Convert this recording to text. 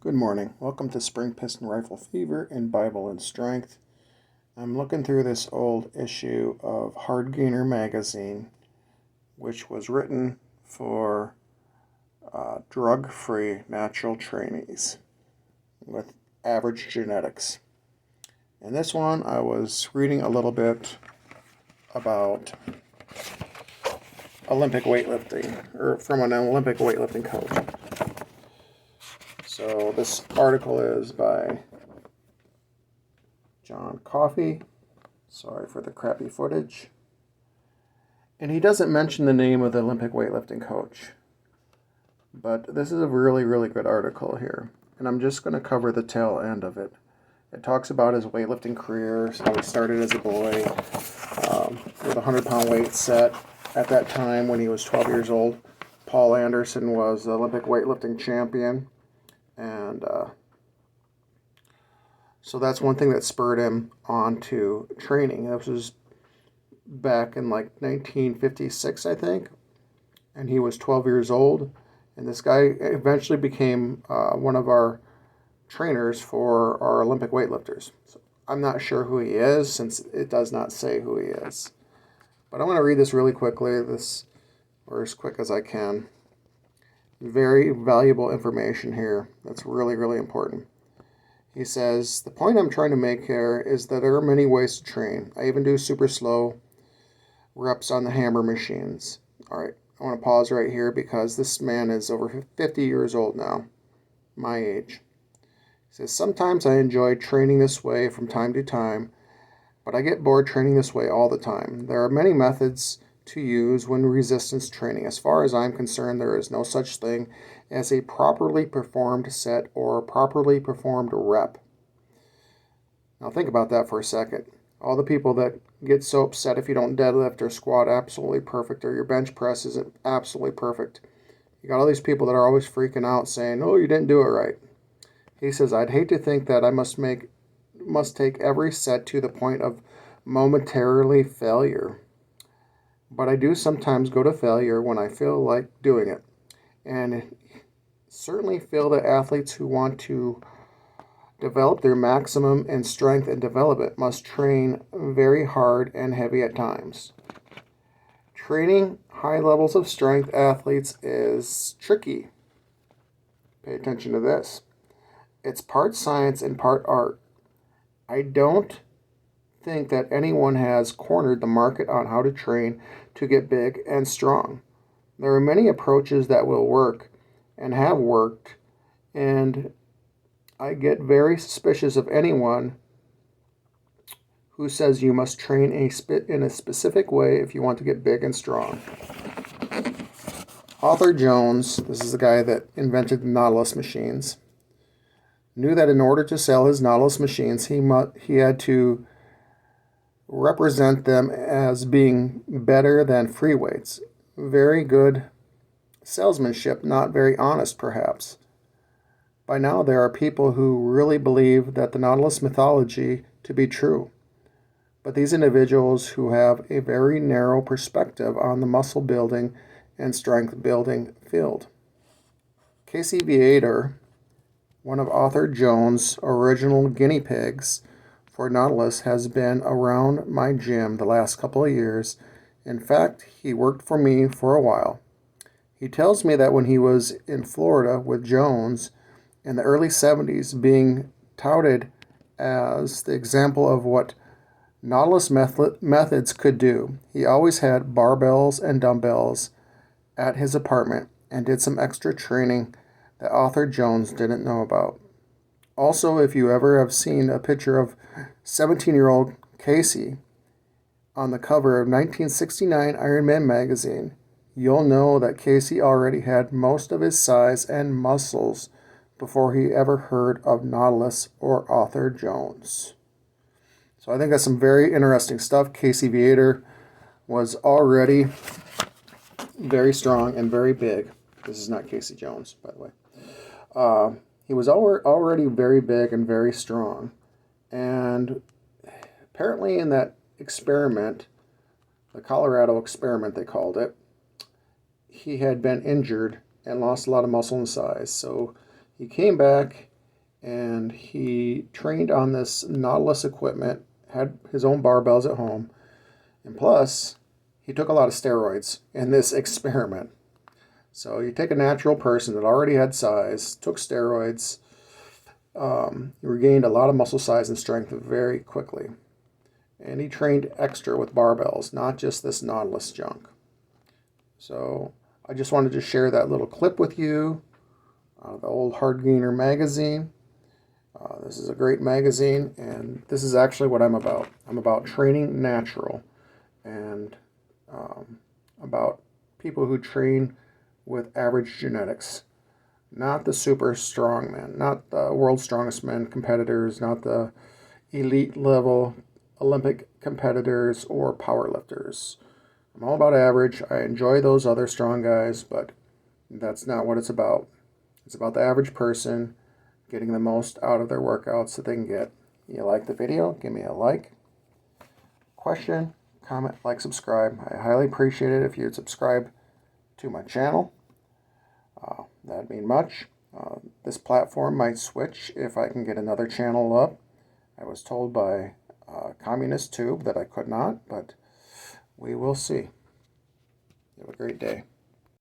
Good morning. Welcome to Spring Piston Rifle Fever and Bible and Strength. I'm looking through this old issue of Hard Gainer magazine, which was written for drug-free natural trainees with average genetics. In this one, I was reading a little bit about Olympic weightlifting, or from an Olympic weightlifting coach. So this article is by John Coffey. Sorry for the crappy footage. And he doesn't mention the name of the Olympic weightlifting coach. But this is a really, really good article here. And I'm just going to cover the tail end of it. It talks about his weightlifting career, how he started as a boy with a 100-pound weight set. At that time, when he was 12 years old, Paul Anderson was the Olympic weightlifting champion. And so that's one thing that spurred him on to training. This was back in like 1956, I think. And he was 12 years old. And this guy eventually became one of our trainers for our Olympic weightlifters. So I'm not sure who he is, since it does not say who he is. But I'm going to read this really quickly, or as quick as I can. Very valuable information here. That's really, really important. He says, the point I'm trying to make here is that there are many ways to train. I even do super slow reps on the hammer machines. All right, I want to pause right here because this man is over 50 years old now, my age. He says, sometimes I enjoy training this way from time to time, but I get bored training this way all the time. There are many methods to use when resistance training. As far as I'm concerned, there is no such thing as a properly performed set or a properly performed rep. Now think about that for a second. All the people that get so upset if you don't deadlift or squat absolutely perfect, or your bench press isn't absolutely perfect. You got all these people that are always freaking out saying, oh, you didn't do it right. He says, I'd hate to think that I must take every set to the point of momentarily failure. But I do sometimes go to failure when I feel like doing it. And certainly feel that athletes who want to develop their maximum in strength and development must train very hard and heavy at times. Training high levels of strength athletes is tricky. Pay attention to this. It's part science and part art. I don't think that anyone has cornered the market on how to train to get big and strong. There are many approaches that will work and have worked, and I get very suspicious of anyone who says you must train in a specific way if you want to get big and strong. Arthur Jones, this is the guy that invented the Nautilus machines, knew that in order to sell his Nautilus machines, he had to represent them as being better than free weights. Very good salesmanship, not very honest perhaps. By now there are people who really believe that the Nautilus mythology to be true. But these individuals who have a very narrow perspective on the muscle building and strength building field. Casey Viator, one of Arthur Jones' original guinea pigs for Nautilus, has been around my gym the last couple of years. In fact, he worked for me for a while. He tells me that when he was in Florida with Jones in the early 70s, being touted as the example of what Nautilus methods could do, he always had barbells and dumbbells at his apartment and did some extra training that Arthur Jones didn't know about. Also, if you ever have seen a picture of 17-year-old Casey on the cover of 1969 Iron Man magazine, you'll know that Casey already had most of his size and muscles before he ever heard of Nautilus or Arthur Jones. So I think that's some very interesting stuff. Casey Viator was already very strong and very big. This is not Casey Jones, by the way. He was already very big and very strong. And apparently in that experiment, the Colorado experiment they called it, he had been injured and lost a lot of muscle and size. So he came back and he trained on this Nautilus equipment, had his own barbells at home, and plus he took a lot of steroids in this experiment. So you take a natural person that already had size, took steroids, he regained a lot of muscle size and strength very quickly. And he trained extra with barbells, not just this Nautilus junk. So I just wanted to share that little clip with you. The old Hard Gainer magazine. This is a great magazine, and this is actually what I'm about. I'm about training natural, and about people who train with average genetics. Not the super strong men, not the world's strongest men competitors, not the elite level Olympic competitors or powerlifters. I'm all about average. I enjoy those other strong guys, but that's not what it's about. It's about the average person getting the most out of their workouts that they can get. You like the video? Give me a like. Question, comment, like, subscribe. I highly appreciate it if you'd subscribe to my channel. That'd mean much. This platform might switch if I can get another channel up. I was told by Communist Tube that I could not, but we will see. Have a great day.